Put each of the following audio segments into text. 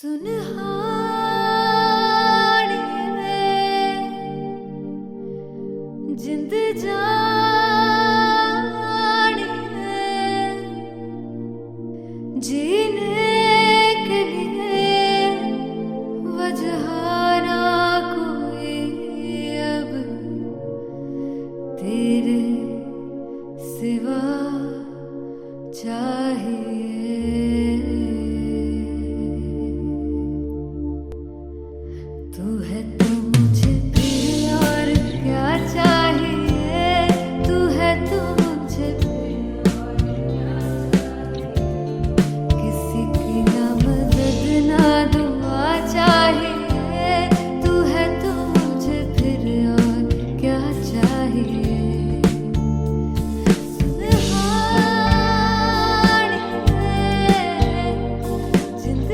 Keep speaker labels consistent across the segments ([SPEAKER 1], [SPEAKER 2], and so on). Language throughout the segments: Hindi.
[SPEAKER 1] सुनहाने जिंद जाने जीने के लिए वजह ना कोई अब तेरे सिवा चाहिए। तू है तो मुझे फिर और क्या चाहिए। तू है तो मुझे फिर और क्या चाहिए। किसी की ना मदद ना दुआ चाहिए। तू है तो मुझे फिर और क्या चाहिए। सुनहाने जिंद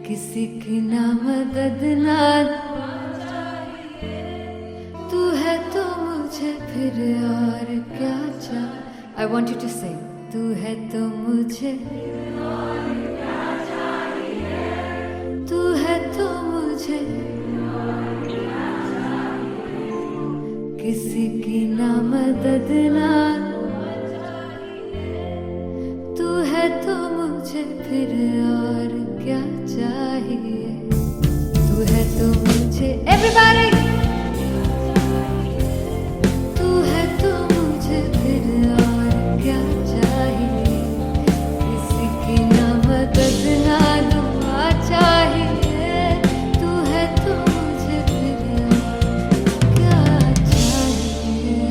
[SPEAKER 1] किसी की ना मदद ना चाहिए। तू है तो मुझे फिर और क्या चाहिए। I want you to sing. तू है तो मुझे फिर और क्या चाहिए। तू है तो मुझे फिर और क्या चाहिए। किसी की ना मदद ना चाहिए। तू है तो मुझे फिर और क्या चाहिए। तू है तो मुझे everybody। तू है तो मुझे फिर और क्या चाहिए। किसी की ना मदद ना दुआ चाहिए। तू है तो मुझे फिर और क्या चाहिए।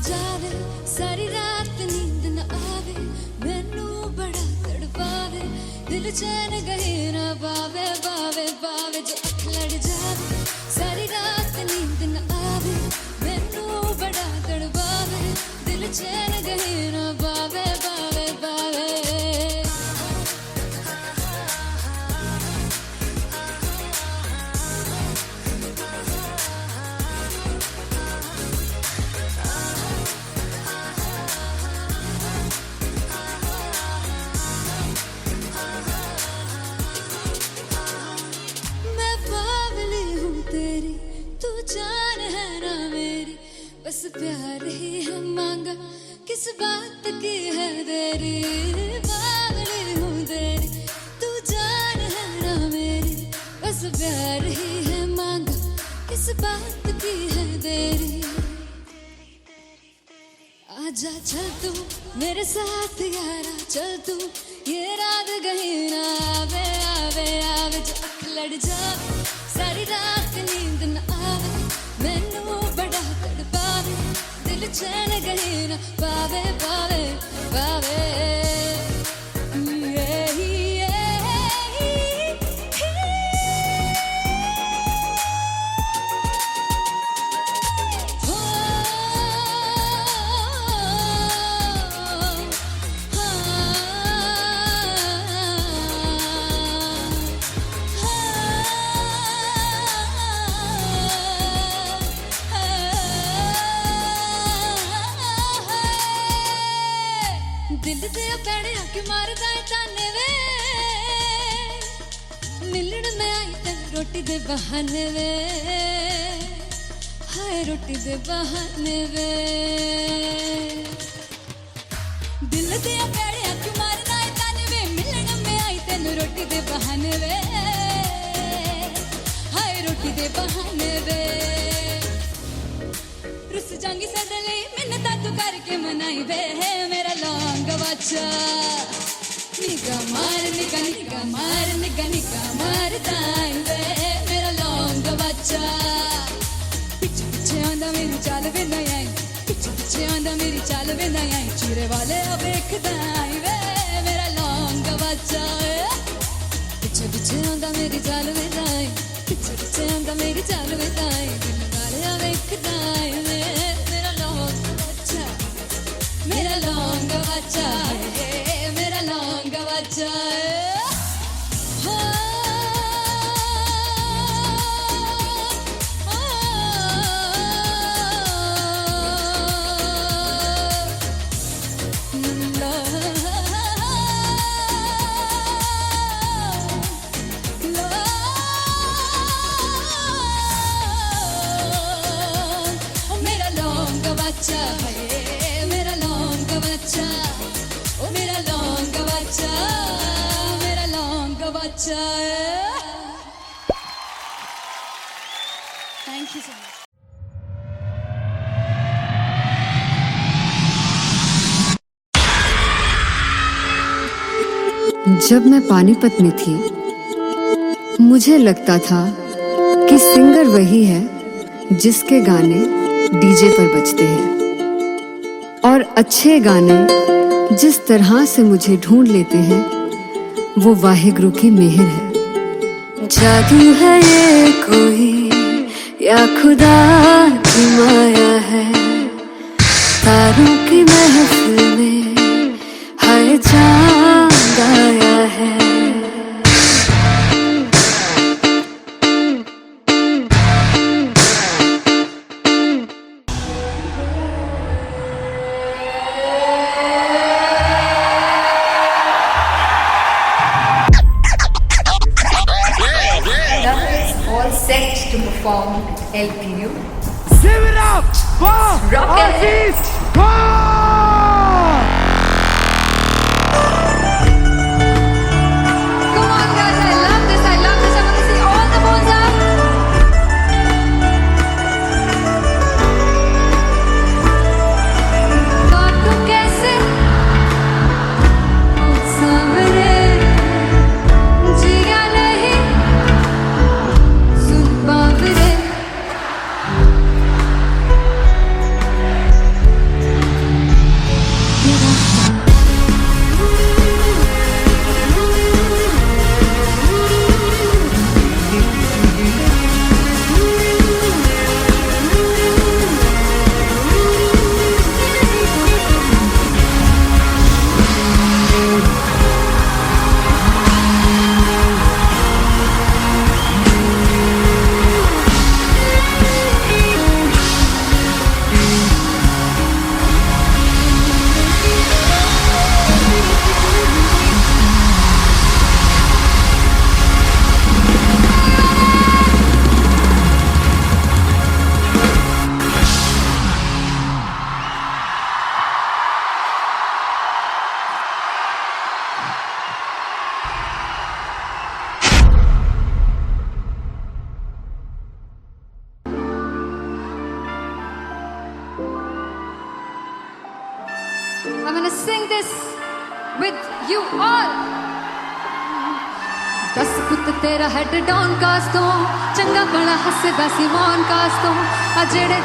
[SPEAKER 1] जावे सारी रात नींद न आवे। मैनू बड़ा तड़पावे दिल चैन गहे ना पावे पावे पावे। जो अख लड़ जावे सारी रात नींद न आवे। मैनू बड़ा तड़पावे दिल चैन गहे ना पावे पावे पावे। बस प्यार ही है मांगा किस बात की है देरी। पागली हूँ तेरी तू जान है ना मेरी। बस प्यार ही है मांगा किस बात की है देरी। आजा चल तू मेरे साथ यारा चल तू ये रात कहीं ना आवे आवे आवे। जो अख लड़ जावे सारी रात नींद न आवे। क्यों मारदा है ताने वे मिलन में आई तेन रोटी दे बहाने वे हाय रोटी दे बहाने वे दिल दिया प्यारे क्यों मारदा है ताने वे मिलन में आई तेन रोटी दे बहाने वे हाय रोटी दे बहाने वे रुस जांगी सदले मिन्नता तू करके मनाई वे मेरा लौंग वाचा निगा मार ताई वे मेरा लौंग वाचा पिछे पिछे आंदा मेरी चाल वे नहीं आई पिछे पिछे आंदा मेरी चाल वे नहीं आई चीरे वाले वेखदा आई वे मेरा लौंग वाचा पिछे पिछे आंदा मेरी चाल वे नहीं आई पिछे पिछे आंदा मेरी चाल वे नहीं आई दिल वाले वेखदा आई वे मेरा लौंग वाचा मेरा लौंग वाचा मेरा लौंग वाचा मेरा लौंग बच्चा मेरा लौंग बच्चा ओ मेरा लौंग बच्चा मेरा लौंग बच्चा थैंक यू सो मच
[SPEAKER 2] जब मैं पानीपत में थी मुझे लगता था कि सिंगर वही है जिसके गाने डीजे पर बजते हैं और अच्छे गाने जिस तरह से मुझे ढूंढ लेते हैं वो वाहिगुरु की मेहर है। जादू है ये कोई या खुदा की माया है तारों की महफिल में हाय चांद आया है।
[SPEAKER 3] All set to perform LPU.
[SPEAKER 4] Give it up for
[SPEAKER 3] Rocket.
[SPEAKER 1] Come on guys, I love this, I want to see all the balls up. काटू कैसे सावरे जिया नहीं सुन बावरे I'm gonna sing this with you all. दस पुत तेरा हेड डॉन कास्ट तो चंगा बड़ा हसदा सिमोन कास्ट तो आ जेड़े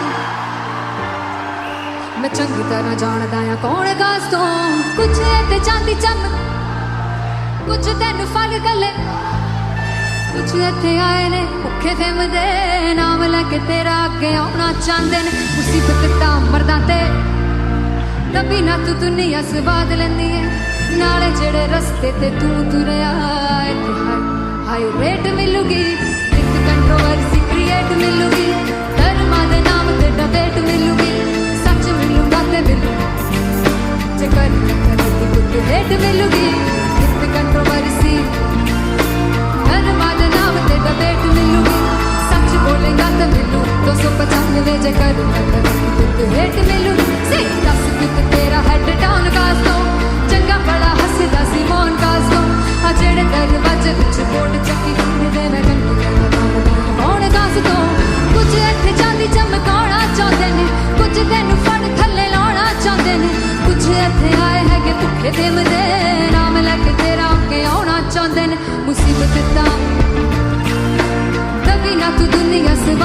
[SPEAKER 1] मैं चंगी तरह जानदा आ कौन कास्ट तो कुछ ते चांदी चम कुछ तेन फल गले कुछ इत्थे आए ने भुखे फेमदे नाम लैके तेरा अगे आउणा चाहंदे ने मुसीबत दा मरदा ते तभी ना तू दुनिया स्वाद लेंदी है नाले जेड़े रस्ते ते तू तुरया इत्थे हाई रेट मिलूगी एक कंट्रोवर्सी क्रिएट मिलूगी धर्मा दे नाम ते डिबेट मिलूगी सच मिलूगा ते मिलूगी जे कर कुछ रेट मिलूगी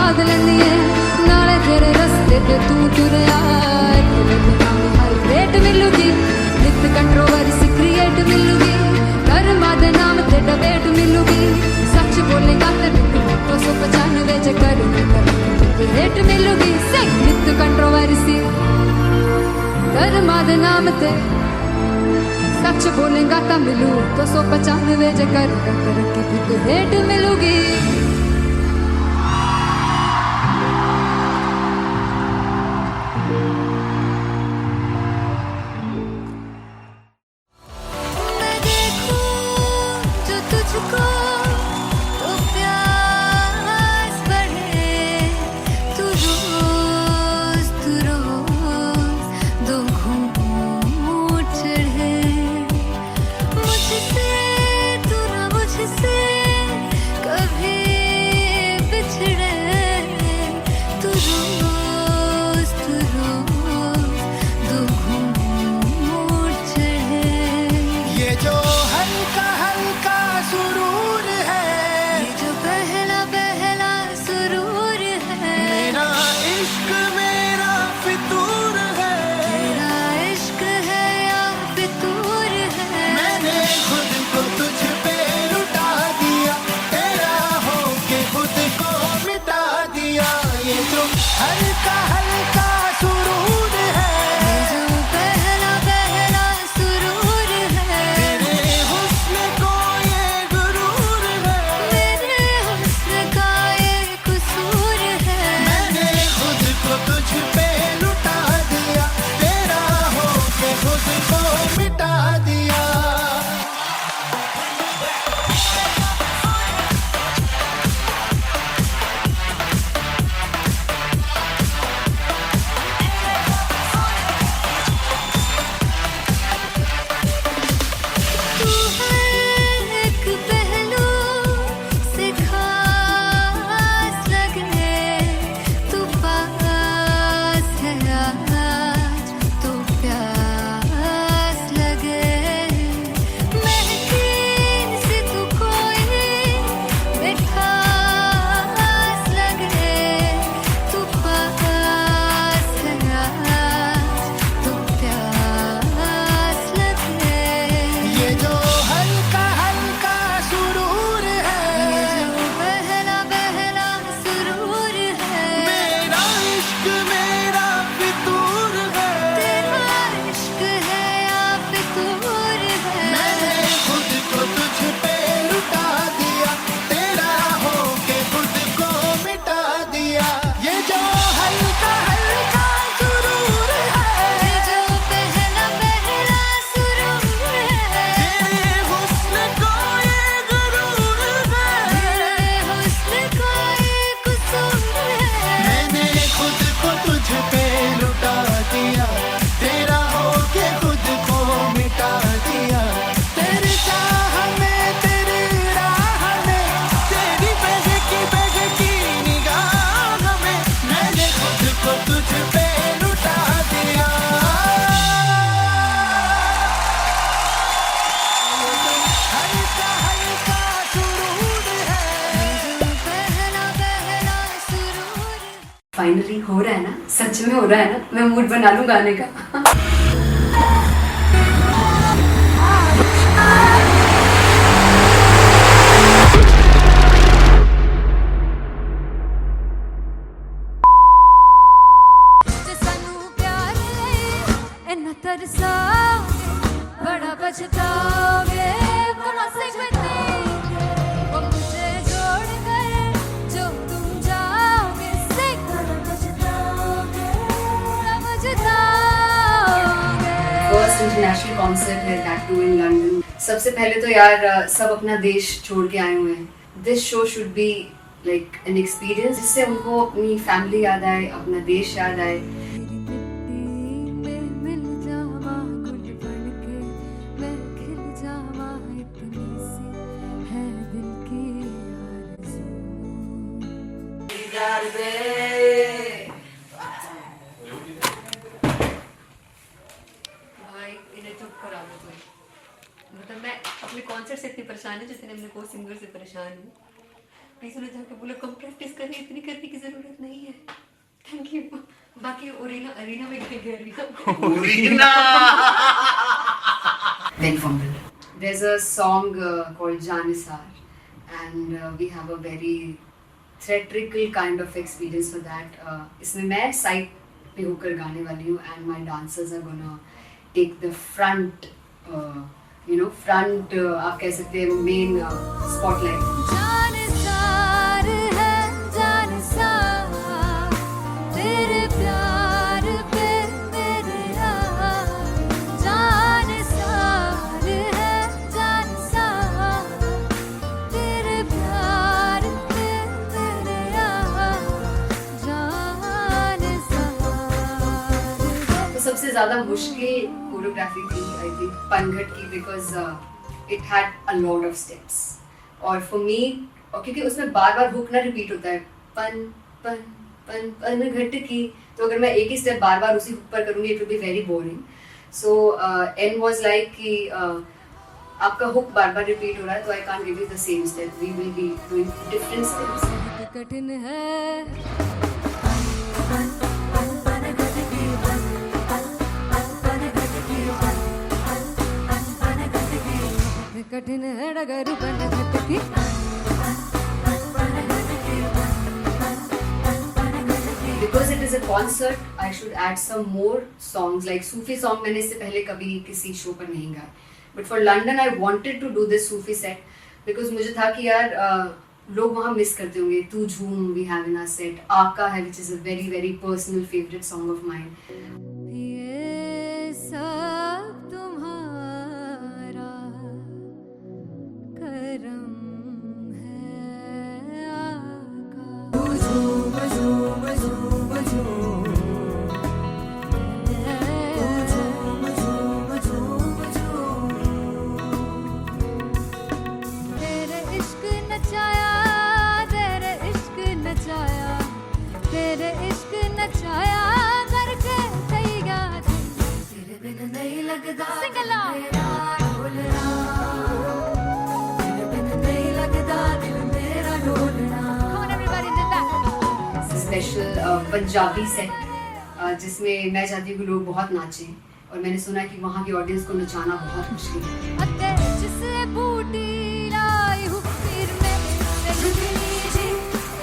[SPEAKER 1] साध लेंदी है नाले तेरे रस्ते ते तू तुरया हाई मिलूगी नित कंट्रोवर्सी क्रिएट मिलूगी कर्मा दे नाम ते डिबेट मिलूगी सच बोलेगा ते 295 च कर हेट मिलूगी नित कंट्रोवर्सी कर्मा दे नाम ते सच बोलेगा ता मिलू 295 च कर हेट मिलूगी
[SPEAKER 2] फाइनली हो रहा है ना, सच में हो रहा है ना, मैं मूड बना लूं गाने का।
[SPEAKER 1] बड़ा पछताओगे मुझे जोड़ कर जो तुम जाओगे
[SPEAKER 2] फर्स्ट इंटरनेशनल कॉन्सर्ट है, दैट टू इन लंदन। सबसे पहले तो यार सब अपना देश छोड़ के आए हुए हैं। This show should be like an experience, जिससे उनको अपनी फैमिली याद आए, अपना देश याद आए। भाई इन्हें चुप करा दो कोई। मतलब मैं अपने कॉन्सर्ट से इतनी परेशान हूँ जितने अपने को सिंगर से परेशान हूँ।
[SPEAKER 3] प्लीज उन्हें जाके बोलो कम प्रैक्टिस करें, इतनी करने की जरूरत नहीं है। Thank you. बाकी अरीना में गए
[SPEAKER 5] Urina.
[SPEAKER 3] Then fumble.
[SPEAKER 2] There's a song called Janisar, and we have a very theatrical kind of experience for that. इसमें मैं side पे होकर गाने वाली हूँ, and my dancers are gonna take the front, front आप कह सकते हैं main spotlight.
[SPEAKER 1] जानसार है जानसार तेरे प्यार पे मेरे जानसार है जानसार तेरे प्यार पे मेरे जानसार।
[SPEAKER 2] तो सबसे ज़्यादा मुश्किल कोरियोग्राफी थी आई थिंक पनघट की, because it had a lot of steps, और फॉर मी, और क्योंकि उसमें बार बार हुक ना रिपीट होता है, पन पन पन पन घट की, तो अगर मैं एक ही स्टेप बार बार उसी हुक पर करूँगी it will be very boring. So and was like कि आपका हुक बार बार रिपीट हो रहा है, तो I can't give you the same step, we will be doing different steps.
[SPEAKER 1] कठिन है कठिन है डगर बन घटकी
[SPEAKER 2] Because it is a concert, I should add some more songs, like Sufi song मैंने इससे पहले कभी किसी शो पर नहीं गाया. But for London, I wanted to do this Sufi set because मुझे था कि यार लोग वहाँ मिस करते होंगे. तू झूम we have in our set, आका है which is a very very personal favorite song of mine.
[SPEAKER 1] ये सब तुम्हारा करम है आका. तेरे इश्क नचाया तेरे इश्क नचाया तेरे इश्क नचाया करके तैयार तेरे बिन नहीं लगता सिंगला ढोलना तेरे बिन नहीं लगता दिल मेरा ढोलना. Come on everybody did that.
[SPEAKER 2] Special Punjabi set जिसमें मैं चाहती हूँ कि लोग बहुत नाचें, और मैंने सुना कि वहाँ की ऑडियंस को नचाना बहुत मुश्किल है.
[SPEAKER 1] अते जिसे बूटी लाई हूँ पीर में झुकनी जी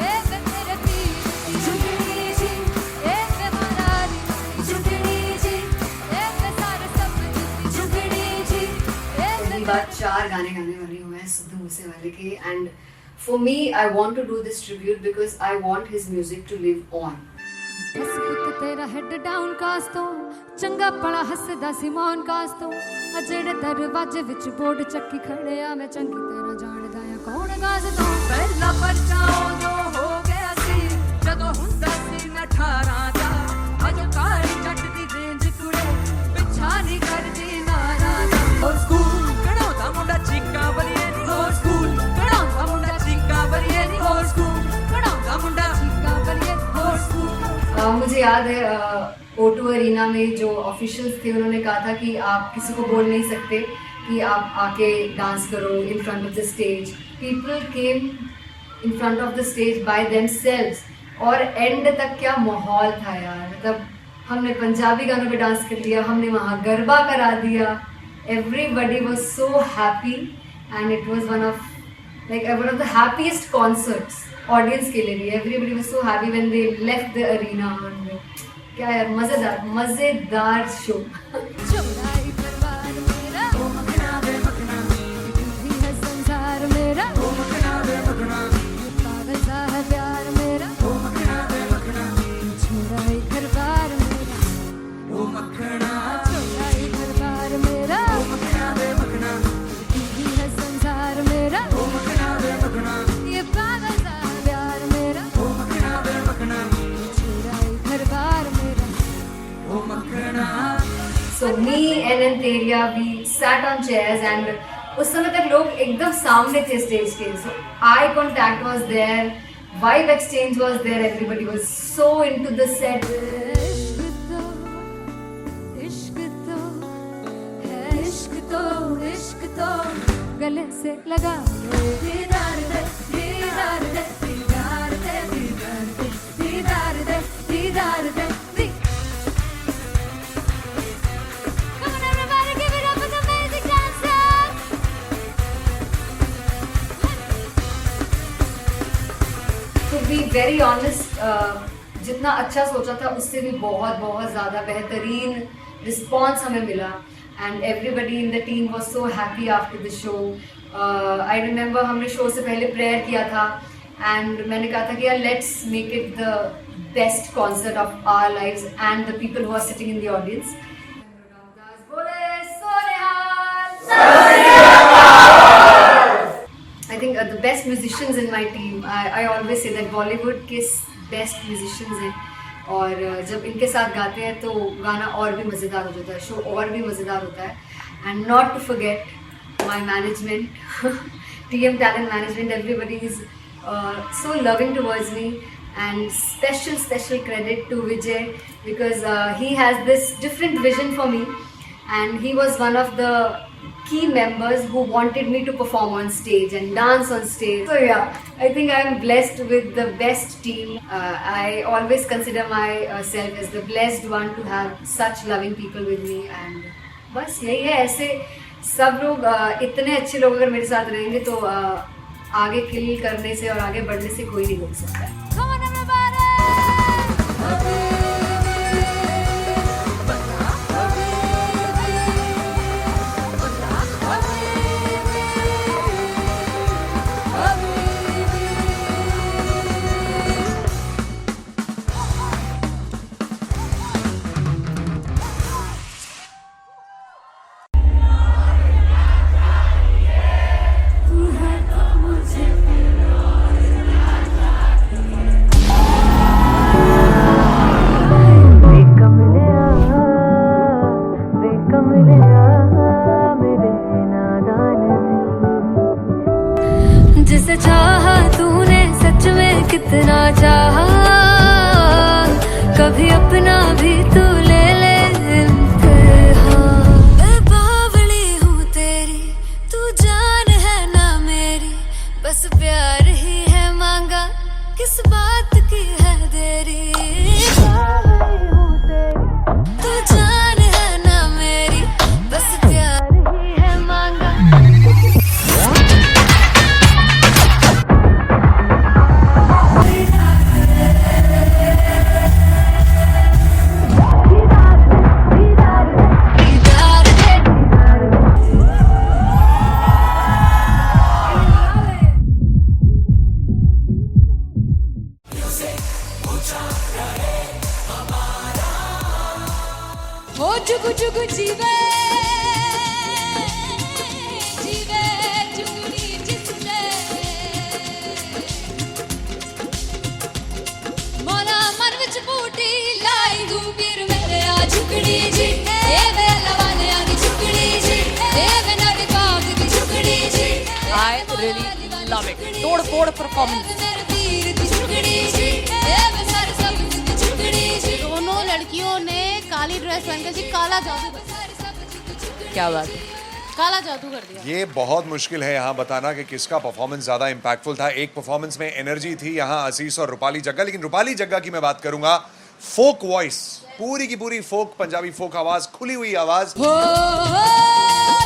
[SPEAKER 1] ए वे मेरे पीर झुकनी जी ए वे मरारी झुकनी जी ए वे सारे सब झुकनी जी ए
[SPEAKER 2] पहली बार 4 गाने गाने वाली हूँ मैं सिद्धू मूसेवाले के, and for me I want to do this tribute because I want his music to live on.
[SPEAKER 1] बस पुत तेरा हेड डाउन कास तो चंगा पड़ा हसदा सिमोन कास तो अजेड़े दरवाजे विच बोर्ड चक्की खड़े आ मैं चंगी तरह जानदा आ कौन गाज तो
[SPEAKER 6] ਪਹਿਲਾ ਪਰਚਾ ਉਦੋਂ ਹੋ ਗਿਆ ਸੀ ਜਦੋਂ ਹੁੰਦਾ ਸੀ ਮੈਂ 18 ਦਾ ਅਜੋ ਕਾਲੀ ਜੱਟ ਦੀ ਰੇਂਜ ਕੁੜੇ ਪਿੱਛਾ ਨਹੀਂ ਕਰਦੀ ਨਾਰਾ ਦਾ ਹੋਰ ਸਕੂਲ ਕਢਾਉਂਦਾ ਮੁੰਡਾ ਚੀਕਾਂ ਬਲੀਏ ਨੀ ਹੋਰ ਸਕੂਲ ਕਢਾਉਂਦਾ ਮੁੰਡਾ ਚੀਕਾਂ ਬਲੀਏ ਨੀ ਹੋਰ ਸਕੂਲ ਕਢਾਉਂਦਾ ਮੁੰਡਾ ਚੀਕਾਂ ਬਲੀਏ ਹੋਰ ਸਕੂਲ.
[SPEAKER 2] मुझे याद है O2 अरीना में जो ऑफिशियल्स थे उन्होंने कहा था कि आप किसी को बोल नहीं सकते कि आप आके डांस करो in front of the stage. People came in front of the stage by themselves, और एंड तक क्या माहौल था यार. मतलब हमने पंजाबी गानों पे डांस कर लिया, हमने वहाँ गरबा करा दिया. Everybody was so happy and it was one of the happiest concerts audience के लिए भी. Everybody was so happy when they left the arena. क्या यार मजेदार शो.
[SPEAKER 1] चौड़ाई परिवार मेरा ओ मखना वे मखना भी है संसार मेरा ओ मखना वे मखना पागल सा है प्यार मेरा ओ मखना वे मखना चौड़ाई परिवार मेरा ओ मखना चौड़ाई परिवार मेरा ओ मखना वे मखना भी है संसार मेरा ओ मखना वे मखना ये पागल सा है प्यार मेरा ओ मखना वे मखना चौड़ाई परिवार मेरा.
[SPEAKER 2] So me and Anteria, we sat on chairs and उस समय तक लोग एकदम सामने थे स्टेज के. So eye contact was there, vibe exchange was there, everybody was so into the set.
[SPEAKER 1] इश्क तो गले से लगा दीदार दे
[SPEAKER 2] वेरी ऑनेस्ट, जितना अच्छा सोचा था उससे भी बहुत बहुत ज़्यादा बेहतरीन रिस्पॉन्स हमें मिला and everybody in the team was so happy after the show. I remember हमने शो से पहले प्रेयर किया था एंड मैंने कहा था कि यार let's make it the best concert of our lives and the people who are sitting in the audience. I think the best musicians in my team. I always say that Bollywood के best musicians हैं और जब इनके साथ गाते हैं तो गाना और भी मज़ेदार हो जाता है, शो और भी मज़ेदार होता है. And not to forget my management, TM Talent Management. Everybody is so loving towards me and special credit to Vijay because he has this different vision for me and he was one of the key members who wanted me to perform on stage and dance on stage. So yeah, I think I am blessed with the best team. I always consider myself as the blessed one to have such loving people with me and बस यही है. ऐसे सब लोग इतने अच्छे लोग अगर मेरे साथ रहेंगे तो आगे किल करने से और आगे बढ़ने से कोई नहीं रोक सकता है.
[SPEAKER 1] जिसे चाहा तूने सच में कितना चाहा, कभी अपना भी तू ले ले इम्तिहान. मैं बावली हूँ तेरी, तू जान है ना मेरी, बस प्यार ही है मांगा, किस बात की है देरी. बावली हूँ तेरी, तू जान है ना मेरी, बस प्यार ही है मांगा. हो जुग जुग जीवे जीवे जुगनी जिसने, मोना मन विच बूटी लाई हूँ पीर मेरे आ झुकड़ी जी. ए वे लवाने आगी झुकड़ी जी, ए वे नवी बाग की झुकड़ी जी.
[SPEAKER 5] I really love it. तोड़-फोड़ performance.
[SPEAKER 1] मेरे पीर की झुकड़ी जी, ए वे सर सब की झुकड़ी जी.
[SPEAKER 7] दोनों लड़कियों ने काली ड्रेस पहनकर जी काला जादू कर दिया.
[SPEAKER 5] क्या बात है.
[SPEAKER 7] काला जादू कर दिया.
[SPEAKER 8] ये बहुत मुश्किल है यहाँ बताना कि किसका परफॉर्मेंस ज़्यादा इम्पैक्टफुल था. एक परफॉर्मेंस में एनर्जी थी यहाँ असीस और रूपाली जग्गा, लेकिन रूपाली जग्गा की मैं बात करूंगा. फोक वॉइस, पूरी की पूरी फोक, पंजाबी फोक आवाज, खुली हुई आवाज.
[SPEAKER 1] हो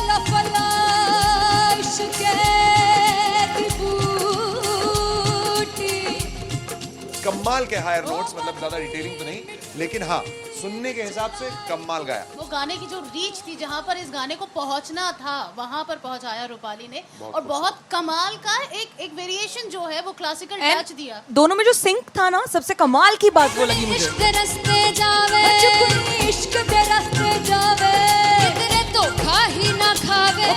[SPEAKER 1] लफला इश्क़े की बूटी.
[SPEAKER 8] कमाल के हायर नोट्स, मतलब ज़्यादा डिटेलिंग तो नहीं, लेकिन हाँ सुनने के हिसाब से कमाल गाया.
[SPEAKER 7] वो गाने की जो रीच थी, जहाँ पर इस गाने को पहुंचना था वहां पर पहुंचाया रूपाली ने. और बहुत कमाल का एक वेरिएशन जो है वो क्लासिकल टच दिया.
[SPEAKER 5] दोनों में जो सिंक था ना, सबसे कमाल की बात वो लगी मुझे.
[SPEAKER 1] इश्क दे रस्ते जावे, इश्क दे रस्ते जावे, कितने धोखा ही ना खावे,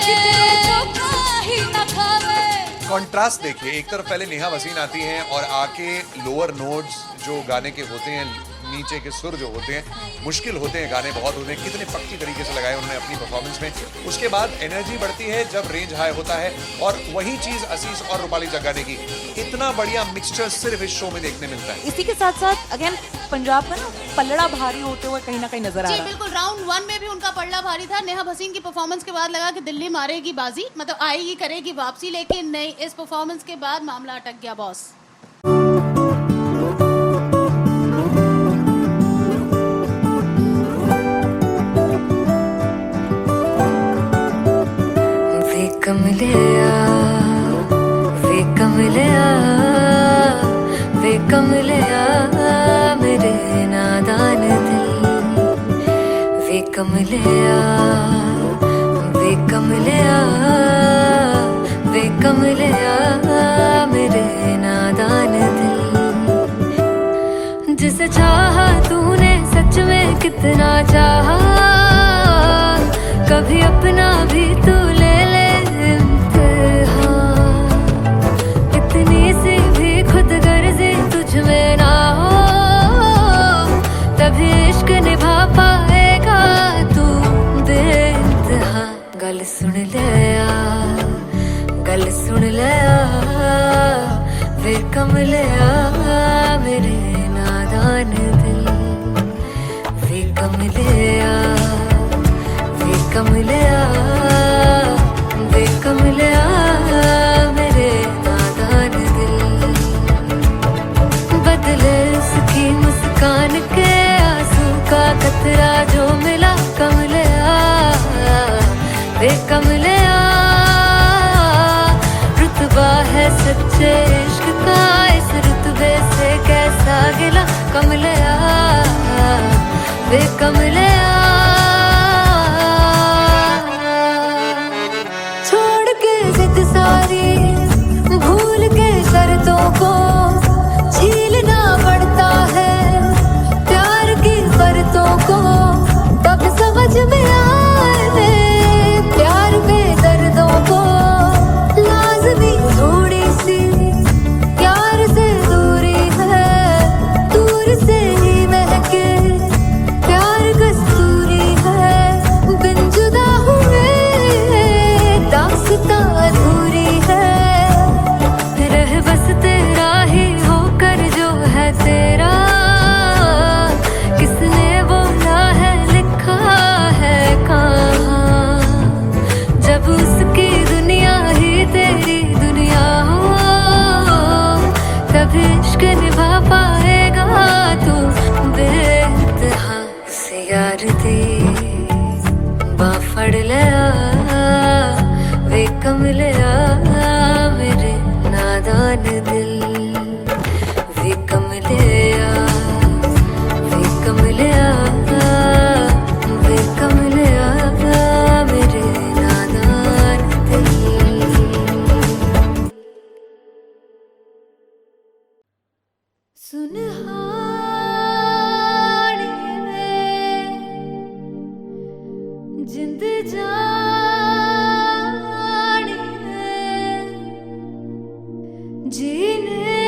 [SPEAKER 1] धोखा ही ना खावे.
[SPEAKER 8] कॉन्ट्रास्ट देखिए, एक तरफ पहले नेहा वसीन आती हैं और आके लोअर नोट्स जो गाने के होते हैं, नीचे के सुर जो होते हैं, मुश्किल होते हैं, गाने बहुत होते हैं, कितने पक्की तरीके से लगाए उन्होंने अपनी परफॉर्मेंस में. उसके बाद एनर्जी बढ़ती है जब रेंज हाई होता है, और वही चीज असीस और रूपाली जग्गा ने की. इतना बढ़िया मिक्सचर सिर्फ इस शो में देखने मिलता है.
[SPEAKER 5] इसी के साथ साथ अगेन पंजाब का ना पल्लड़ा भारी होते हुए कहीं ना कहीं नजर आ
[SPEAKER 7] जी
[SPEAKER 5] रहा है.
[SPEAKER 7] बिल्कुल. राउंड 1 में भी उनका पल्ला भारी था. नेहा भसीन की परफॉर्मेंस के बाद लगा कि दिल्ली मारेगी बाजी, मतलब आएगी करेगी वापसी, लेकिन नहीं, इस परफॉर्मेंस के बाद मामला अटक गया बॉस.
[SPEAKER 1] वे कमलिया कमलिया वे कमलिया वे कमलिया मेरे नादान दिल, जिसे चाहा तूने सच में कितना चाहा, कभी अपना भी तू ले ले इम्तिहान। इतनी सी भी खुद गर्जी तुझ में ना हो, तभी इश्क निभा पाएगा तू बेइंतहा। गल सुन लिया गल सुन लिया वे कमलिया मेरे नादान दिल, वे कमलिया वे कमलिया वे कमलिया मेरे नादान दिल। बदले उसकी मुस्कान के आंसू का कतरा जो मिला कमलिया वे कमलिया। रुतबा है सच्चे इश्क का इस रुतबे से कैसा गिला कमलिया वे कमलिया। छोड़ के जिद सारी भूल के शर्तों को झीलना पड़ता है प्यार की शर्तों को, तब समझ में आए प्यार में दर्दों को। लाज़मी थोड़ी सी प्यार से दूरी है, दूर से ही महके प्यार कस्तूरी है। बिन जुदा हुए दास्तां अधूरी है, रह बस तेरा ही होकर जो है तेरा। किसने बोला है लिखा है कहाँ, जब उसकी दुनिया ही तेरी दुनिया हो, तभी इश्क निभा पाएगा तू बेइंतहा। उसे यार दी बां फड़ लिया वे कमलिया मेरे नादान दिल, वे कमलिया वे कमलिया वे कमलिया मेरे नादान दिल। सुनहानिए जिंद जानिए, जीने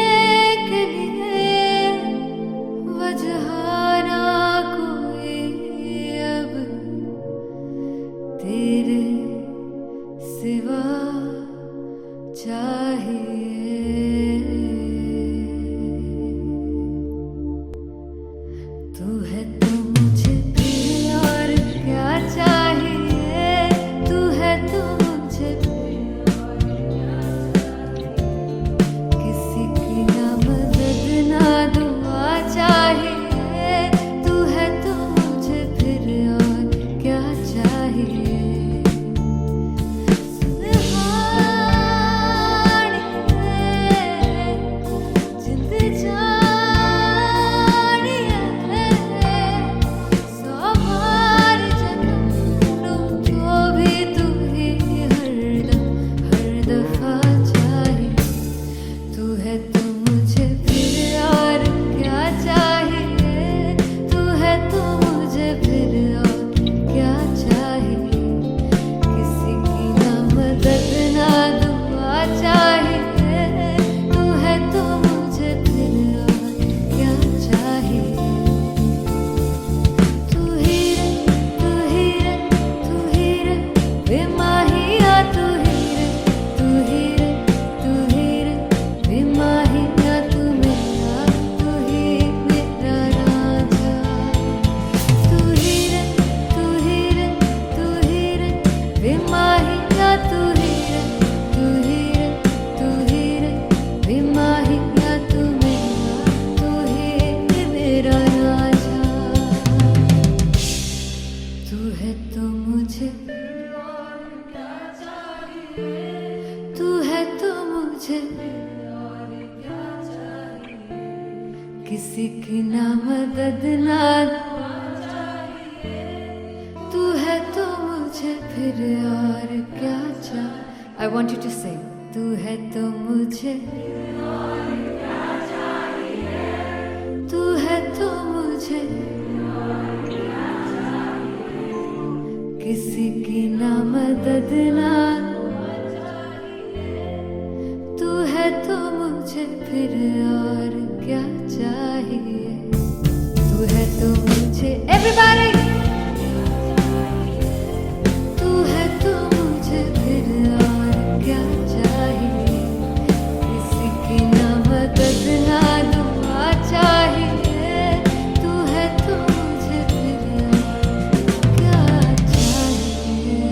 [SPEAKER 1] के लिए वजह ना कोई अब तेरे सिवा चाहिए। तू है तो मुझे फिर और क्या चाहिए, तू है तो मुझे फिर और क्या चाहिए। किसी की ना मदद ना दुआ चाहिए, तू है तो मुझे फिर और क्या चाहिए। जिंद जानिए सौ बार जन्म लूं तो भी तू ही हरदम हर दफा चाहिए। तू है तो मुझे फिर और क्या चाहिए, तू है तो मुझे फिर और क्या चाहिए। किसी की ना मदद ना दुआ चाहिए, तू है तो मुझे फिर और क्या चाहिए। तू ही रे तू ही रे तू ही रे बेमाहिया, तू ही रे तू ही रे तू ही रे बेमाहिया। तू मेरा तू ही मेरा राजा, तू ही रे तू ही रे तू ही रे बेमाहिया। तू ही रे तू ही रे तू ही रे बेमाहिया। तू मेरा तू ही मेरा राजा। तू है तो मुझे तू है तो मुझे किसी की ना मदद ना फिर और क्या चाह। I want you to sing. तू है तो मुझे, तू है तो मुझे किसी की ना मदद ना, तू है तो मुझे फिर और क्या चाहिए। तू है तो मुझे everybody, तू है तो मुझे फिर और क्या चाहिए। किसी की ना मदद ना दुआ चाहिए। तू है तो मुझे फिर और क्या चाहिए।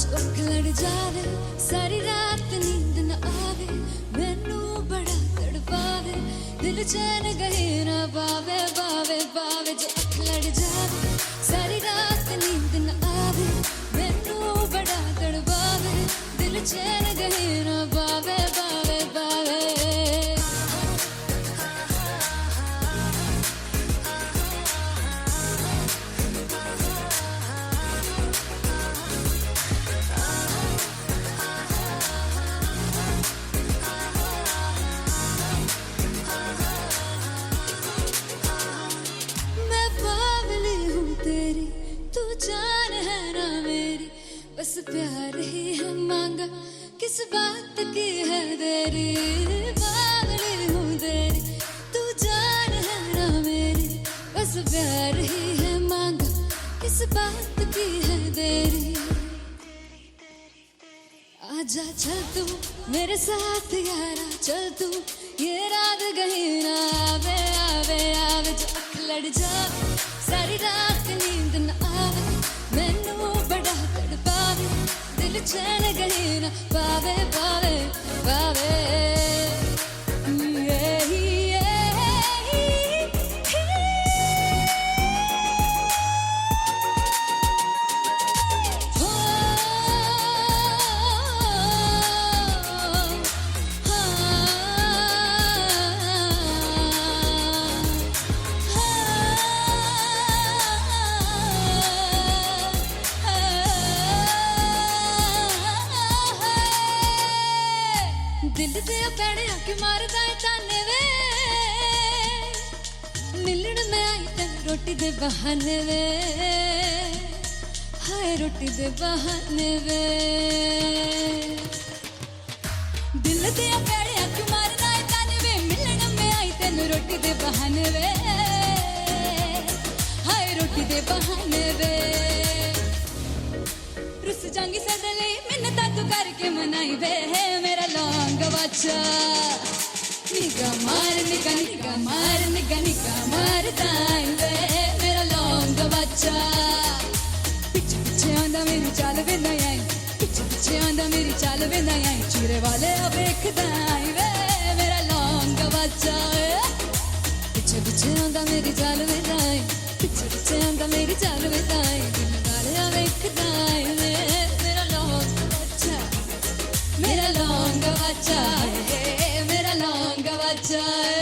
[SPEAKER 1] चौक लड़ जावे सारी रात नींद न आवे, मैनू बड़ा तड़पावे, दिल चैन गहे ना पावे पावे पावे। जो अख लड़ जावे सारी रात नींद न आवे, मैनू बड़ा तड़पावे, दिल चैन गहे ना पावे पावे पावे। मैं बावली हूँ तेरी, तू जान है ना मेरी, बस प्यार ही है मांगा, किस बात की है देरी। बावली हूँ तेरी, तू जान है ना मेरी, बस प्यार ही है मांगा, किस बात की है देरी। आजा चल तू मेरे साथ यारा, चल तू ये रात कहीं ना आवे आवे आवे। जो अख लड़ जावे सारी रात नींद न आवे, मैनू बड़ा तड़पावे, दिल चैन कहीं ना पावे पावे पावे। दिल दे पैड़े आके मारदा है ताने वे, मिलन में आई तेन रोटी दे बहाने वे, हाय रोटी दे बहाने वे। दिल दे पैड़े आके मारदा है ताने वे, मिलन में आई तेन रोटी दे बहाने वे, हाय रोटी दे बहाने वे। रुस जांगी सदले मिन्नता तू करके मनाई वे, मेरा लौंग बच्चा निगा मार निगा निगा मार निगा निगा मार दाई वे, मेरा लौंग बच्चा। पिछे पिछे आंदा मेरी चाल वे नहीं आई, पिछे पिछे आंदा मेरी चाल वे नहीं आई, चीरे वाले अब एक दाई वे, मेरा लौंग बच्चा। पिछे पिछे आंदा मेरी चाल वे नहीं आई, पिछे पिछे आंदा मेरी चाल वे नहीं आई, दिल वाले अब एक दाई वे, मेरा लौंग बच्चा, मेरा लौंग बच्चा है, मेरा लौंग बच्चा है।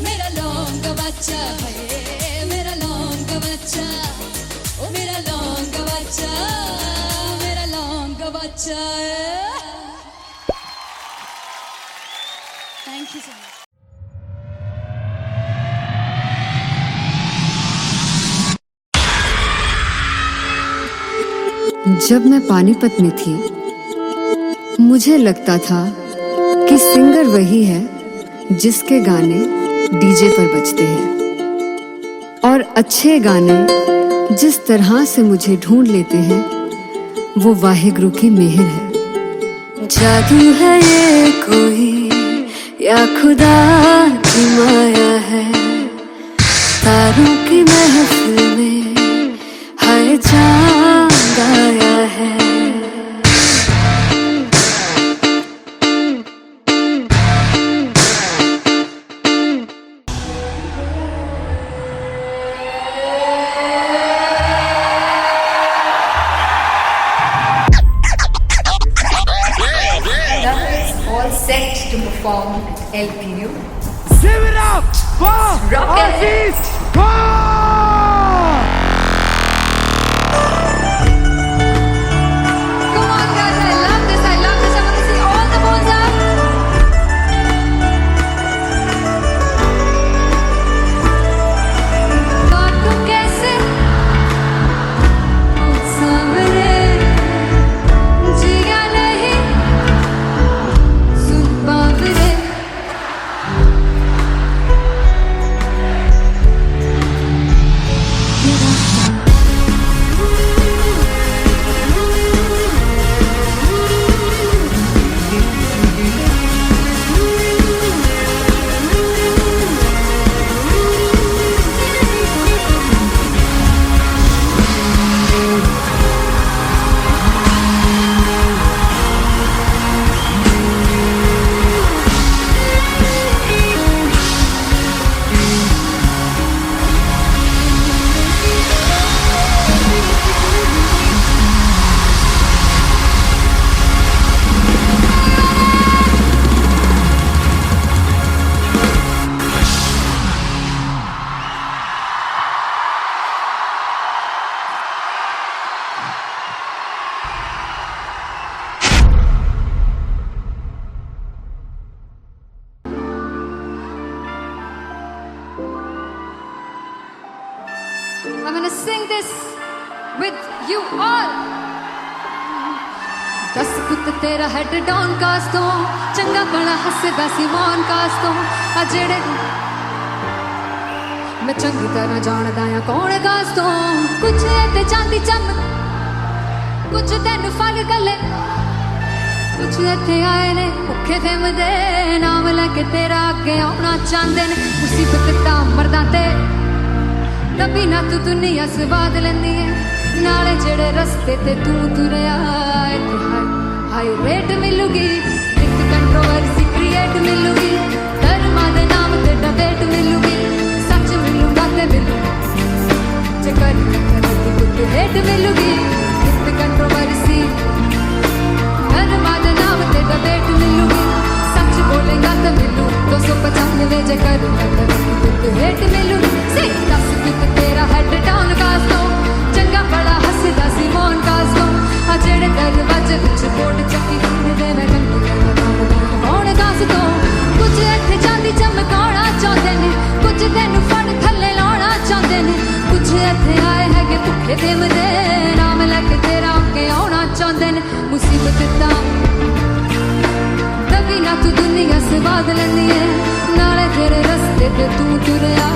[SPEAKER 1] मेरा लौंग बच्चा है, मेरा लौंग बच्चा, ओ मेरा लौंग बच्चा, मेरा लौंग बच्चा। Thank you so much.
[SPEAKER 2] जब मैं पानीपत में थी मुझे लगता था कि सिंगर वही है जिसके गाने डीजे पर बजते हैं और अच्छे गाने जिस तरह से मुझे ढूंढ लेते हैं वो वाहिगुरु की मेहर है। जादू है ये कोई या खुदा की माया है, तारों की महफिल में हाय चांद आया है।
[SPEAKER 3] All set to perform at LPU.
[SPEAKER 4] Give it up for
[SPEAKER 3] Rocket.
[SPEAKER 4] Aziz Khan!
[SPEAKER 3] Come on guys, I love this, I love this. I want to see all the balls up. काटू कैसे सामने जिया नहीं सुन बावरे। I'm gonna sing this with you all. दस पुत तेरा हेड डॉन कास तो चंगा बड़ा हसदा सिमोन कास तो आ जेड़े मैं चंगी तरह जानदा आ कौन कास तो कुछ ते चांदी चम कुछ तेन फल गले कुछ इत्थे आए ने भुखे फेमदे नाम लैके तेरा अगे आउणा चाहंदे ने मुसीबत दा मरदा ते तभी ना तू दुनिया स्वाद लेंदी है नाले जेड़े रस्ते ते तू तुरया इत्थे हाई रेट मिलूगी एक कंट्रोवर्सी क्रिएट मिलूगी धर्मा दे नाम ते डिबेट मिलूगी सच मिलूगा ते मिलू जे कर कुछ रेट मिलूगी एक कंट्रोवर्सी धर्मा दे नाम ते डिबेट मिलूगी सच बोलेगा तो मिलू 295 जे कर कुछ रेट मिलूगी से 10 कुछ तेरा हेड डाउन कास तो चंगा बड़ा हसदा सिमोन कास तो आ जेड़े दरवाजे विच बोर्ड चक्की दे मैं कौन कास तो कुछ इत्थे चांदी चमकाना चाहते ने कुछ तेनू फड़ थल्ले लाना चाहते ने कुछ इत्थे आए हैगे भुखे फेमदे नाम लैके तेरा अगे आउणा चाहते ने मुसीबत दा तभी ना तू दुनिया स्वाद लेंदी है नाले तेरे रस्ते ते तू तुरया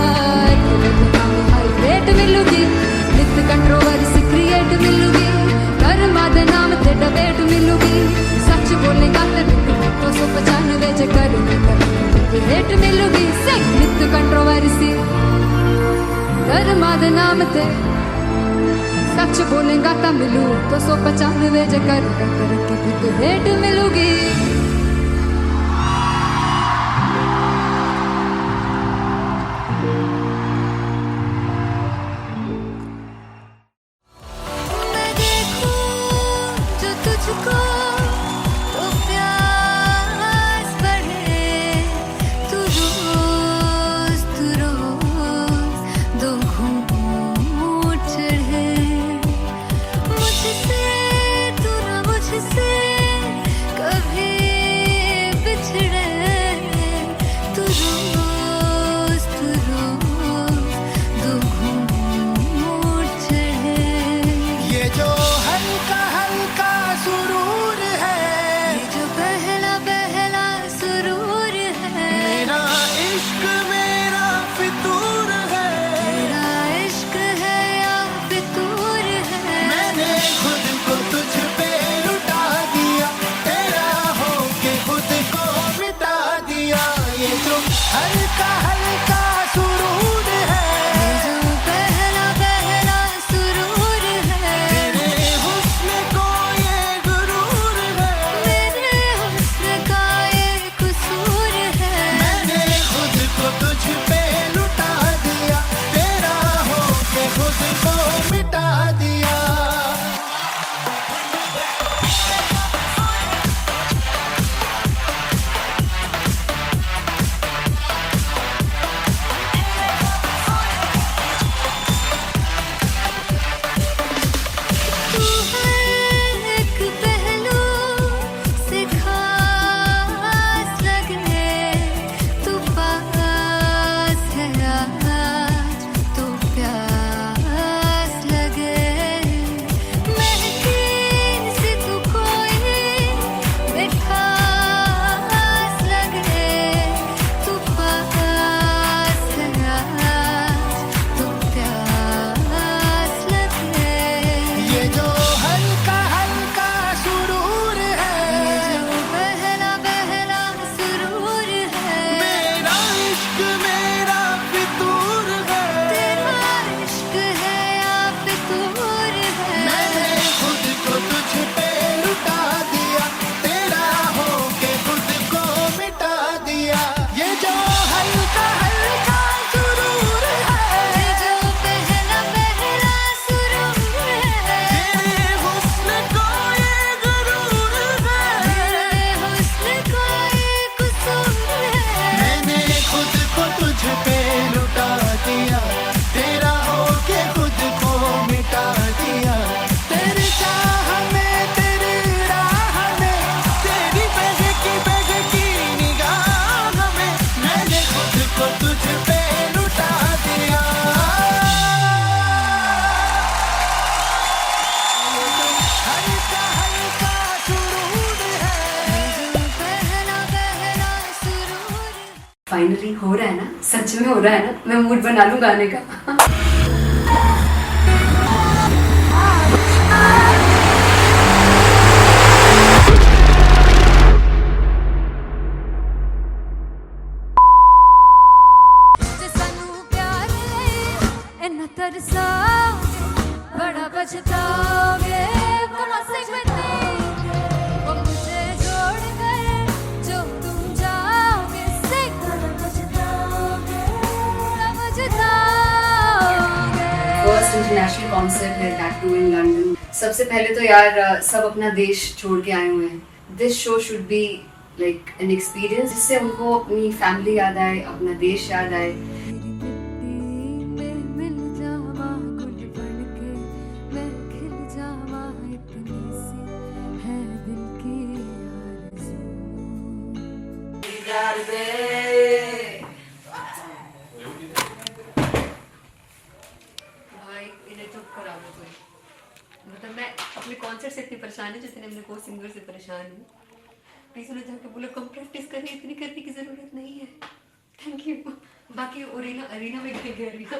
[SPEAKER 3] हाई रेट मिलूगी नित कंट्रोवर्सी क्रिएट मिलूगी धर्मा दे नाम ते डिबेट मिलूगी सच बोलेगा ते मिलू 295 जे कर रेट मिलूगी से नित कंट्रोवर्सी धर्मा दे नाम ते सच बोलेगा ता मिलू 295 जे कर रेट मिलूगी।
[SPEAKER 2] हो रहा है ना, सच में हो रहा है ना, मैं मूड बना लूं गाने का।
[SPEAKER 1] जे सानू प्यार इन्ना तरसाओगे, बड़ा पछताओगे, कहाँ से बने वो मुझे छोड़ कर जो तुम जाओगे, से बड़ा पछताओगे,
[SPEAKER 2] फर्स्ट इंटरनेशनल कॉन्सर्ट है, दैट टू इन लंदन। सबसे पहले तो यार सब अपना देश छोड़ के आए हुए हैं। This show should be like an experience, जिससे उनको अपनी फैमिली याद आए, अपना देश याद आए।
[SPEAKER 1] मिल जावा गुल बन के, मैं खिल जावा, इतनी सी है दिल की आरज़ू।
[SPEAKER 2] भाई इन्हें चुप करा दो कोई। मतलब मैं अपने कॉन्सर्ट से इतनी परेशान हूँ जितने अपने को सिंगर से परेशान हूँ। प्लीज उन्हें जाके बोलो कम प्रैक्टिस करिए, इतनी करने की जरूरत नहीं है। Thank you. बाकी अरीना में गए arena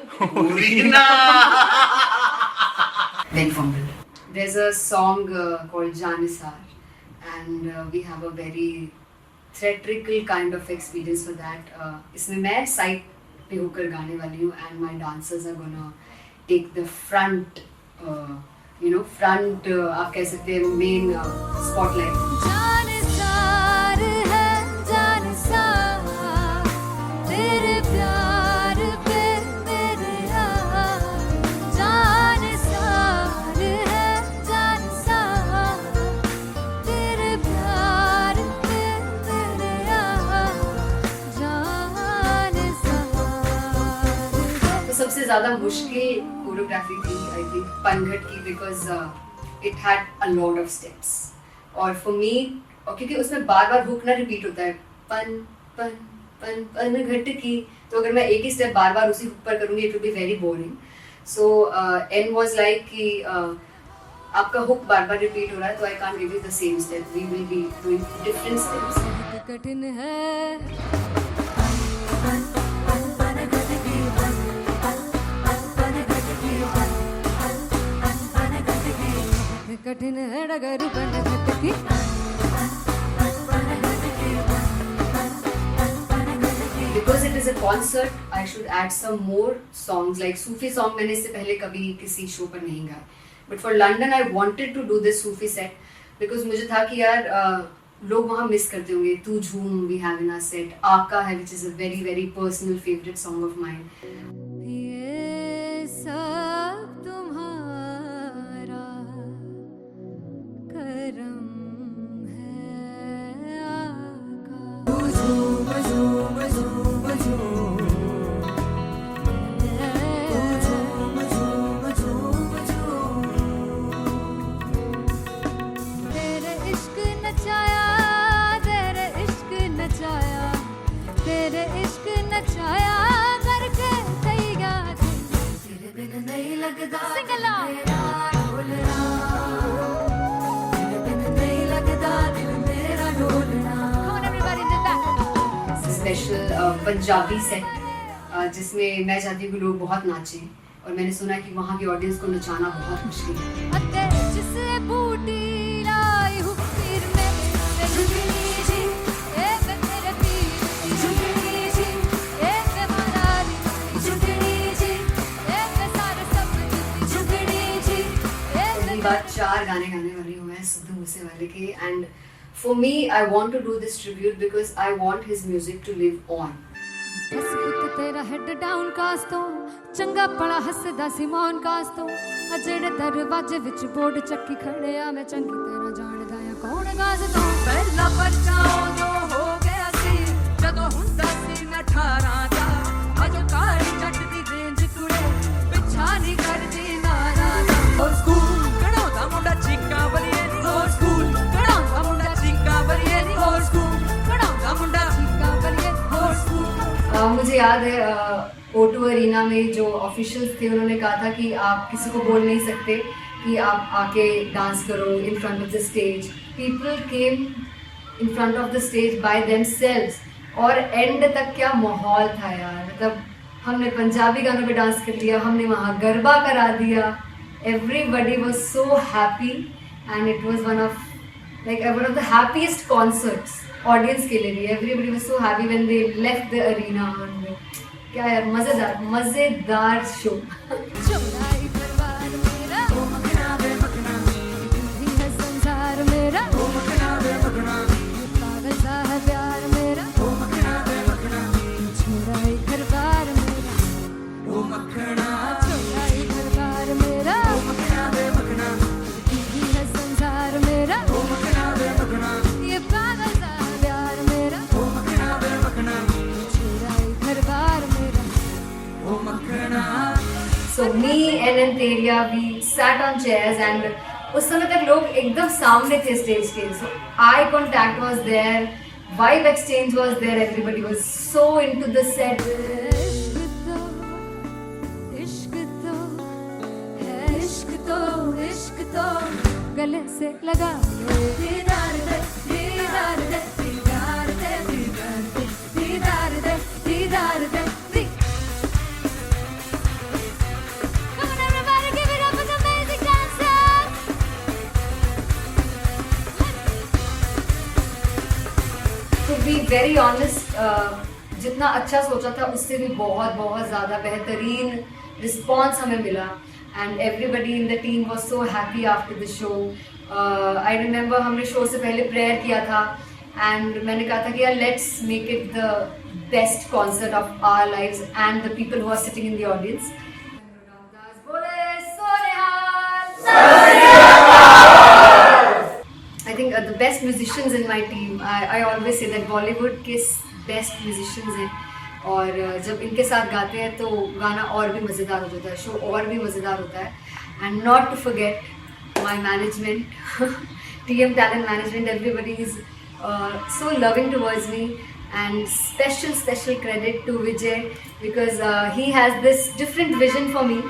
[SPEAKER 2] Then fumble. There's a song called Janisar, and we have a very theatrical kind of experience for that. इसमें मैं साइड पे होकर गाने वाली हूँ, and my dancers are gonna take the front, front आप कह सकते हैं main spotlight.
[SPEAKER 1] जानसार है जानसार, तेरे प्यार पे मेरे जानसार है जानसार, तेरे प्यार पे मेरे जानसार।
[SPEAKER 2] तो सबसे ज़्यादा मुश्किल कोरियोग्राफी थी आई थिंक पनघट की, because it had a lot of steps. और फॉर मी, और क्योंकि उसमें बार बार हुक ना रिपीट होता है, पन पन पन पन घट की, तो अगर मैं एक ही स्टेप बार बार उसी हुक पर करूँगी it will be very boring. So and was like कि आपका हुक बार बार रिपीट हो रहा है, तो I can't give you the same step, we will be doing different steps.
[SPEAKER 1] कठिन है कठिन है डगर बन घटकी,
[SPEAKER 2] Because it is a concert, I should add some more songs like Sufi song. मैंने इससे पहले कभी किसी शो पर नहीं गाया, but for London I wanted to do this Sufi set because मुझे था कि यार लोग वहाँ मिस करते होंगे। तू झूम we have in our set, आका है which is a very very personal favorite song of mine.
[SPEAKER 1] ये सब तुम्हारा करम है आका। तेरे इश्क नचाया, तेरे इश्क नचाया, तेरे इश्क नचाया करके तैयार, तेरे बिन नहीं लगता सिंगला ढोलना, तेरे बिन नहीं लगता दिल मेरा ढोलना। Come on everybody, do that.
[SPEAKER 2] Special Punjabi set जिसमें मैं चाहती हूँ कि लोग बहुत नाचें, और मैंने सुना कि वहाँ की ऑडियंस को नचाना बहुत मुश्किल है।
[SPEAKER 1] अते जिसे बूटी लाई हूँ पीर में, झुकनी जी ए वे तेरे पीर, झुकनी जी ए वे मरारी, झुकनी जी ए वे सारे सब झुकनी जी ए वे।
[SPEAKER 2] पहली बार 4 गाने गाने वाली हूँ मैं सिद्धू मूसेवाले के, and for me I want to do this tribute because I want his music to live on.
[SPEAKER 1] बस पुत तेरा हेड डाउन कास तो चंगा पड़ा हसदा सिमोन कास तो, अजेड़े दरवाजे विच बोर्ड चक्की खड़े आ, मैं चंगी तेरा जानदा आ कौन गाज तो।
[SPEAKER 6] ਪਹਿਲਾ ਬੱਚਾ ਉਦੋਂ ਹੋ ਗਿਆ ਸੀ ਜਦੋਂ ਹੁੰਦਾ ਸੀ ਮੈਂ 18 ਦਾ, ਅਜੋ ਕਾਲੀ ਜੱਟ ਦੀ ਰੇਂਜ ਕੁੜੇ ਪਿੱਛਾ ਨਹੀਂ ਕਰਦੀ ਨਾਰਾ ਦਾ। ਹੋਰ ਸਕੂਲ ਕਢਾਉਂਦਾ ਮੁੰਡਾ ਚੀਕਾਂ ਬਲੀਏ ਨੀ, ਹੋਰ ਸਕੂਲ ਕਢਾਉਂਦਾ ਮੁੰਡਾ ਚੀਕਾਂ ਬਲੀਏ ਨੀ, ਹੋਰ ਸਕੂਲ ਕਢਾਉਂਦਾ ਮੁੰਡਾ ਚੀਕਾਂ ਬਲੀਏ, ਹੋਰ ਸਕੂਲ।
[SPEAKER 2] मुझे याद है O2 अरीना में जो ऑफिशियल्स थे उन्होंने कहा था कि आप किसी को बोल नहीं सकते कि आप आके डांस करो in front of the stage. People came in front of the stage by themselves, और एंड तक क्या माहौल था यार, मतलब हमने पंजाबी गानों पे डांस कर लिया, हमने वहाँ गरबा करा दिया. Everybody was so happy and it was one of the happiest concerts audience के लिए भी. Everybody was so happy when they left the arena. and क्या यार, मजेदार शो.
[SPEAKER 3] चुराई परिवार मेरा, ओ मखना वे मखना, तू ही है संसार मेरा, ओ मखना वे मखना, पागल सा है प्यार मेरा, ओ मखना वे मखना, चुराई परिवार मेरा, ओ मखना, चुराई परिवार मेरा, ओ मखना वे मखना, तू ही है संसार मेरा, ओ मखना वे मखना, ये पागल सा है प्यार मेरा, ओ मखना वे मखना, चुराई परिवार मेरा.
[SPEAKER 2] So me and Anteria, we sat on chairs and उस समय तक लोग एकदम सामने थे स्टेज के. So eye contact was there, vibe exchange was there, everybody was so into the set.
[SPEAKER 3] इश्क तो है, इश्क तो गले से लगा लो. दीदार दे, दीदार दे, दीदार दे, दीदार दे, दीदार दे, दीदार दे. Come on everybody, give it up for the amazing dancers.
[SPEAKER 2] To be very honest, जितना अच्छा सोचा था उससे भी बहुत बहुत ज़्यादा बेहतरीन रिस्पॉन्स हमें मिला. And everybody in the team was so happy after the show. I remember हमने शो से पहले प्रेयर किया था and मैंने कहा था कि यार let's make it the best concert of our lives and the people who are sitting in the audience. I think the best musicians in my team. I always say that Bollywood के best musicians हैं और जब इनके साथ गाते हैं तो गाना और भी मज़ेदार हो जाता है, शो और भी मज़ेदार होता है. And not to forget my management, TM Talent Management. Everybody is so loving towards me, and special credit to Vijay because he has this different vision for me,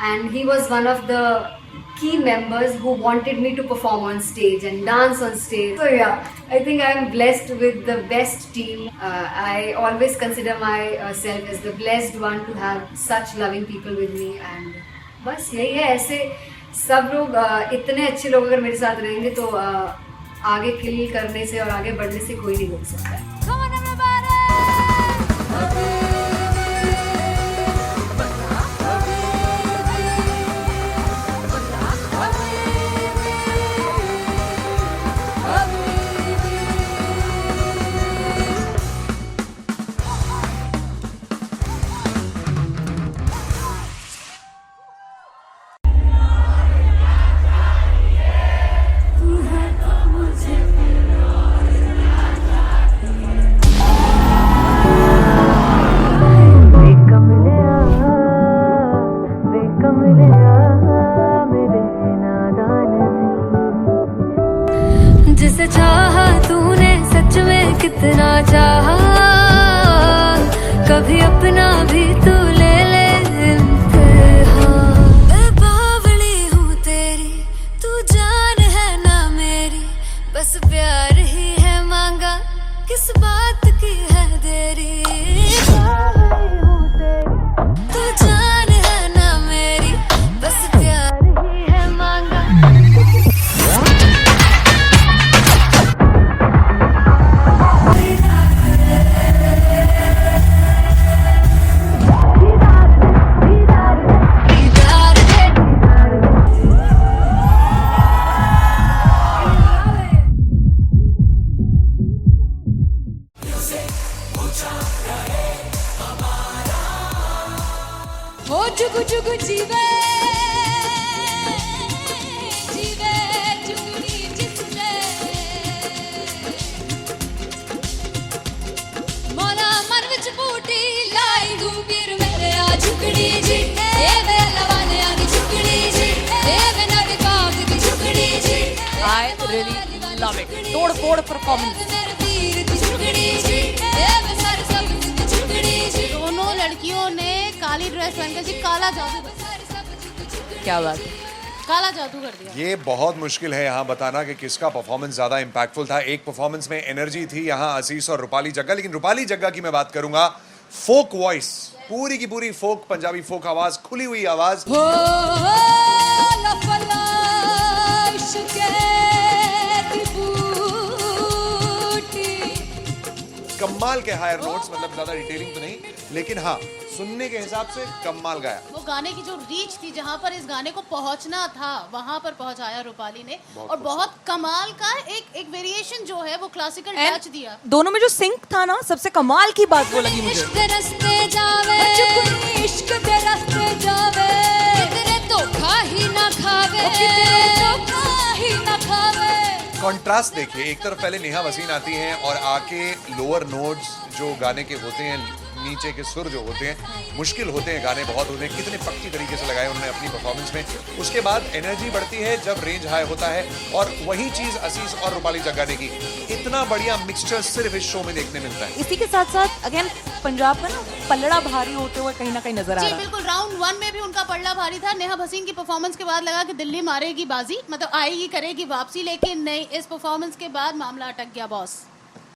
[SPEAKER 2] and he was one of the key members who wanted me to perform on stage and dance on stage. So yeah, I think I am blessed with the best team. I always consider myself as the blessed one to have such loving people with me, and बस यही है. ऐसे सब लोग इतने अच्छे लोग अगर मेरे साथ रहेंगे तो आगे किल करने से और आगे बढ़ने से कोई नहीं रोक सकता है.
[SPEAKER 3] Come on everybody. जिसे चाहा तूने सच में कितना चाहा, कभी अपना भी तू ले ले इम्तिहान. मैं बावली हूँ तेरी, तू जान है ना मेरी, बस प्यार ही है मांगा, किस बात की है देरी. बावली हूँ तेरी, तू जान है ना मेरी, बस प्यार ही है मांगा. ओ जुगु जुगु जीवे जीवे जुगनी जिसने मोना मन विच बूटी लाई गुबीर मेरे आ झुकड़ी जी, ए वे लवाने आगी झुकड़ी जी, ए वे नवी पाग की झुकड़ी जी.
[SPEAKER 5] I really love it. तोड़ फोड़ परफॉर्मेंस.
[SPEAKER 3] मेरे वीर की झुकड़ी जी, ए वे सर सब की झुकड़ी जी.
[SPEAKER 7] दोनों लड़कियों ने काली ड्रेस पहनकर जी काला जादू.
[SPEAKER 5] क्या बात है.
[SPEAKER 7] काला जादू कर दिया।
[SPEAKER 8] ये बहुत मुश्किल है यहाँ बताना कि किसका परफॉर्मेंस ज्यादा इंपैक्टफुल था। एक परफॉर्मेंस में एनर्जी थी यहाँ असीस और रूपाली जग्गा, लेकिन रूपाली जग्गा की मैं बात करूंगा, फोक वॉइस, पूरी की पूरी फोक, पंजाबी फोक आवाज, खुली हुई आवाज। कमाल के हायर नोट्स, मतलब ज्यादा डिटेलिंग तो नहीं, लेकिन हाँ सुनने के हिसाब से कमाल गाया।
[SPEAKER 7] वो गाने की जो रीच थी, जहाँ पर इस गाने को पहुंचना था वहां पर पहुंचाया रूपाली ने, और बहुत कमाल का एक वेरिएशन जो है वो क्लासिकल टच दिया।
[SPEAKER 5] दोनों में जो सिंक था ना, सबसे कमाल की बात वो लगी मुझे।
[SPEAKER 1] इश्क दे रस्ते जावे, इश्क दे रस्ते जावे, कितने धोखा ही ना खावे, धोखा ही ना खावे।
[SPEAKER 8] कॉन्ट्रास्ट देखिए, एक तरफ पहले नेहा वसीन आती हैं और आके लोअर नोट्स जो गाने के होते हैं, नीचे के सुर जो होते हैं, मुश्किल होते हैं, गाने बहुत होते हैं, कितने पक्की तरीके से लगाए उन्होंने अपनी परफॉर्मेंस में। उसके बाद एनर्जी बढ़ती है जब रेंज हाई होता है, और वही चीज असीस और रूपाली जग्गा ने की। इतना बढ़िया मिक्सचर सिर्फ इस शो में देखने मिलता है।
[SPEAKER 5] इसी के साथ साथ अगेन पंजाब का ना पलड़ा भारी होते हुए कहीं ना कहीं नजर आ
[SPEAKER 7] जी
[SPEAKER 5] रहा है।
[SPEAKER 7] बिल्कुल, राउंड 1 में भी उनका पलड़ा भारी था। नेहा भसीन की परफॉर्मेंस के बाद लगा कि दिल्ली मारेगी बाजी, मतलब आएगी, करेगी वापसी, लेकिन नहीं, इस परफॉर्मेंस के बाद मामला अटक गया बॉस।